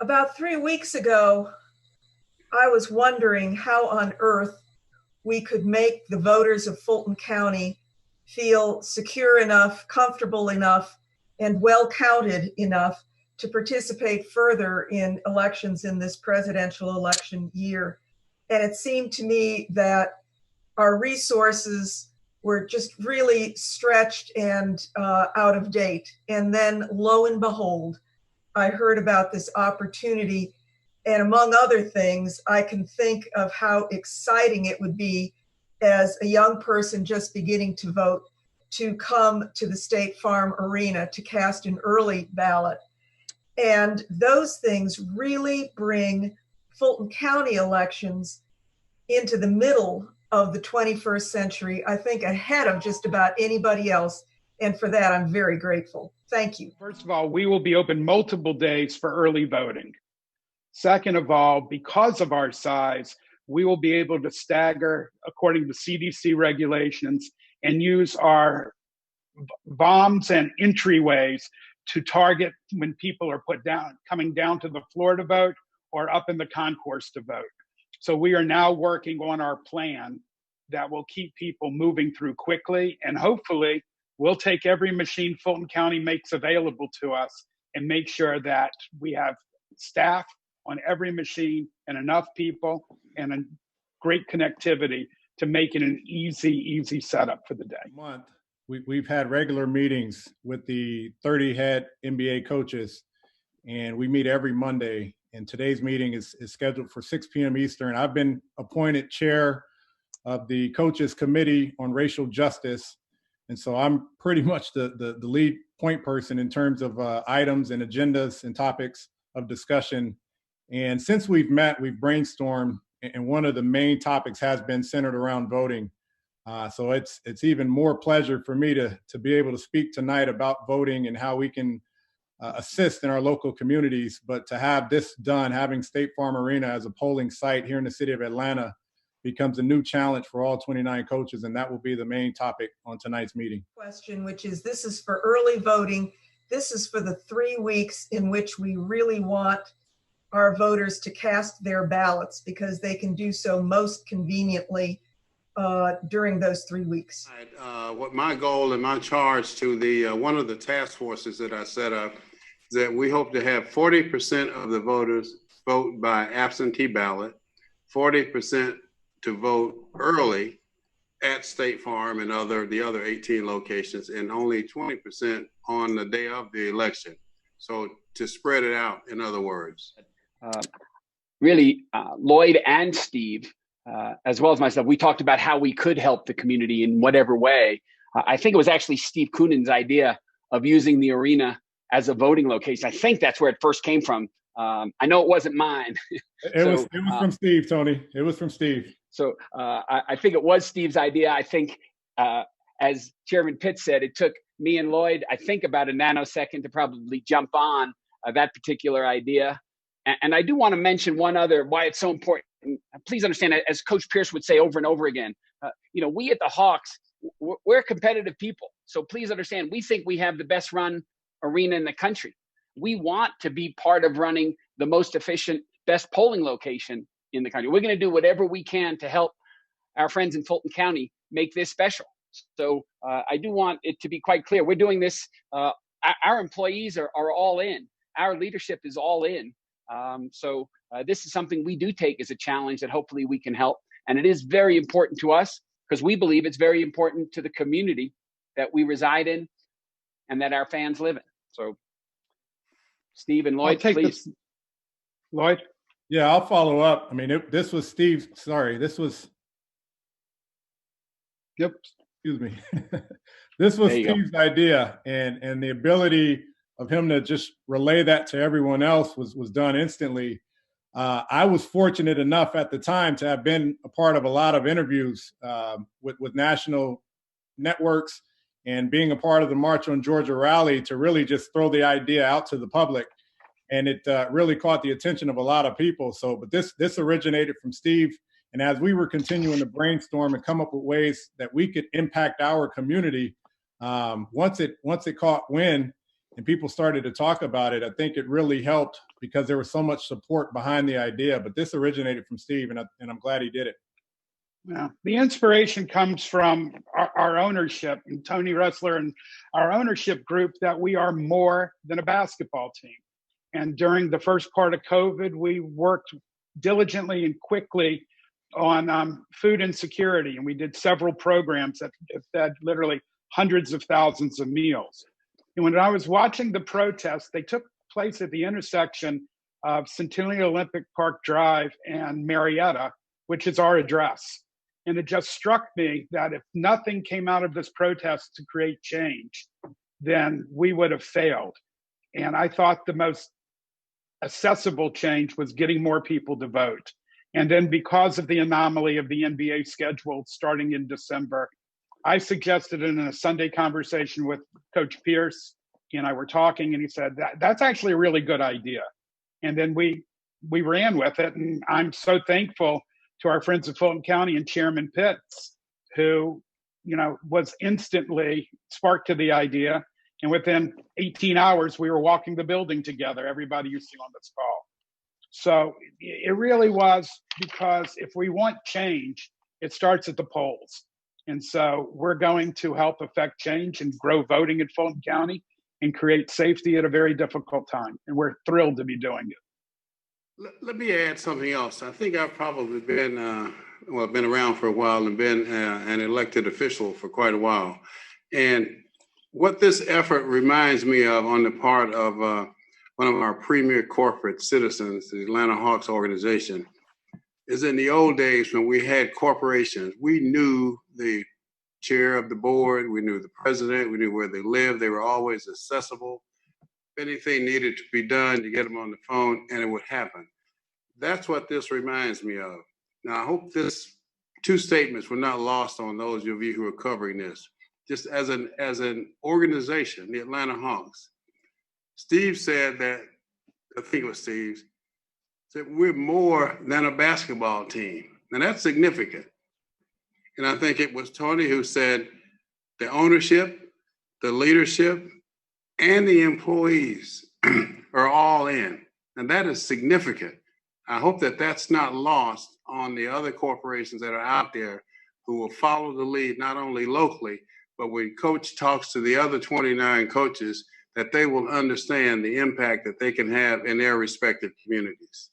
About 3 weeks ago, I was wondering how on earth we could make the voters of Fulton County feel secure enough, comfortable enough, and well counted enough to participate further in elections in this presidential election year. And it seemed to me that our resources were just really stretched and out of date. And then lo and behold, I heard about this opportunity. And among other things, I can think of how exciting it would be as a young person just beginning to vote to come to the State Farm Arena to cast an early ballot. And those things really bring Fulton County elections into the middle of the 21st century, I think ahead of just about anybody else. And for that, I'm very grateful. Thank you. First of all, we will be open multiple days for early voting. Second of all, because of our size, we will be able to stagger according to CDC regulations and use our bombs and entryways to target when people are coming down to the floor to vote or up in the concourse to vote. So we are now working on our plan that will keep people moving through quickly, and hopefully we'll take every machine Fulton County makes available to us and make sure that we have staff on every machine and enough people and a great connectivity to make it an easy setup for the day. We've had regular meetings with the 30 head NBA coaches, and we meet every Monday. And today's meeting is scheduled for 6 p.m. Eastern. I've been appointed chair of the coaches committee on racial justice. And so I'm pretty much the lead point person in terms of items and agendas and topics of discussion. And since we've met, we've brainstormed, and one of the main topics has been centered around voting. So it's even more pleasure for me to be able to speak tonight about voting and how we can assist in our local communities. But to have this done, having State Farm Arena as a polling site here in the city of Atlanta becomes a new challenge for all 29 coaches, and that will be the main topic on tonight's meeting. Question, which is, this is for early voting. This is for the 3 weeks in which we really want our voters to cast their ballots, because they can do so most conveniently during those 3 weeks. What my goal and my charge to the one of the task forces that I set up is that we hope to have 40% of the voters vote by absentee ballot, 40% to vote early at State Farm and the other 18 locations, and only 20% on the day of the election. So to spread it out, in other words. Really, Lloyd and Steve, as well as myself, we talked about how we could help the community in whatever way. I think it was actually Steve Koonen's idea of using the arena as a voting location. I think that's where it first came from. I know it wasn't mine. It was from Steve, Tony. It was from Steve. So I think it was Steve's idea. I think, as Chairman Pitts said, it took me and Lloyd, I think, about a nanosecond to probably jump on that particular idea. And I do want to mention one other, why it's so important. Please understand, as Coach Pierce would say over and over again, we at the Hawks, we're competitive people. So please understand, we think we have the best run arena in the country. We want to be part of running the most efficient, best polling location in the country. We're going to do whatever we can to help our friends in Fulton County make this special. So I do want it to be quite clear. We're doing this. Our employees are all in. Our leadership is all in. So this is something we do take as a challenge that hopefully we can help. And it is very important to us because we believe it's very important to the community that we reside in and that our fans live in. So Steve and Lloyd, please. Lloyd? Yeah, I'll follow up. I mean, this was Steve. Sorry, this was. Yep. Excuse me. This was Steve's idea, and the ability of him to just relay that to everyone else was done instantly. I was fortunate enough at the time to have been a part of a lot of interviews with national networks and being a part of the March on Georgia rally to really just throw the idea out to the public. And it really caught the attention of a lot of people. So, but this originated from Steve. And as we were continuing to brainstorm and come up with ways that we could impact our community, once it caught wind and people started to talk about it, I think it really helped because there was so much support behind the idea. But this originated from Steve, and I'm glad he did it. Yeah. The inspiration comes from our ownership, and Tony Ressler and our ownership group, that we are more than a basketball team. And during the first part of COVID, we worked diligently and quickly on food insecurity. And we did several programs that fed literally hundreds of thousands of meals. And when I was watching the protests, they took place at the intersection of Centennial Olympic Park Drive and Marietta, which is our address. And it just struck me that if nothing came out of this protest to create change, then we would have failed. And I thought the most accessible change was getting more people to vote. And then because of the anomaly of the NBA schedule starting in December, I suggested in a Sunday conversation with Coach Pierce, he and I were talking, and he said, that's actually a really good idea. And then we ran with it. And I'm so thankful to our friends at Fulton County and Chairman Pitts, who, was instantly sparked to the idea. And within 18 hours, we were walking the building together, everybody you see on this call. So it really was, because if we want change, it starts at the polls. And so we're going to help affect change and grow voting in Fulton County and create safety at a very difficult time. And we're thrilled to be doing it. Let me add something else. I think I've probably been around for a while and been an elected official for quite a while. And what this effort reminds me of on the part of one of our premier corporate citizens, the Atlanta Hawks organization, is in the old days when we had corporations, we knew the chair of the board, we knew the president, we knew where they lived. They were always accessible. If anything needed to be done, you get them on the phone and it would happen. That's what this reminds me of. Now, I hope this two statements were not lost on those of you who are covering this. Just as an organization, the Atlanta Hawks, Steve said that, I think it was Steve, said we're more than a basketball team. And that's significant. And I think it was Tony who said the ownership, the leadership, and the employees are all in. And that is significant. I hope that that's not lost on the other corporations that are out there who will follow the lead, not only locally, but when Coach talks to the other 29 coaches, that they will understand the impact that they can have in their respective communities.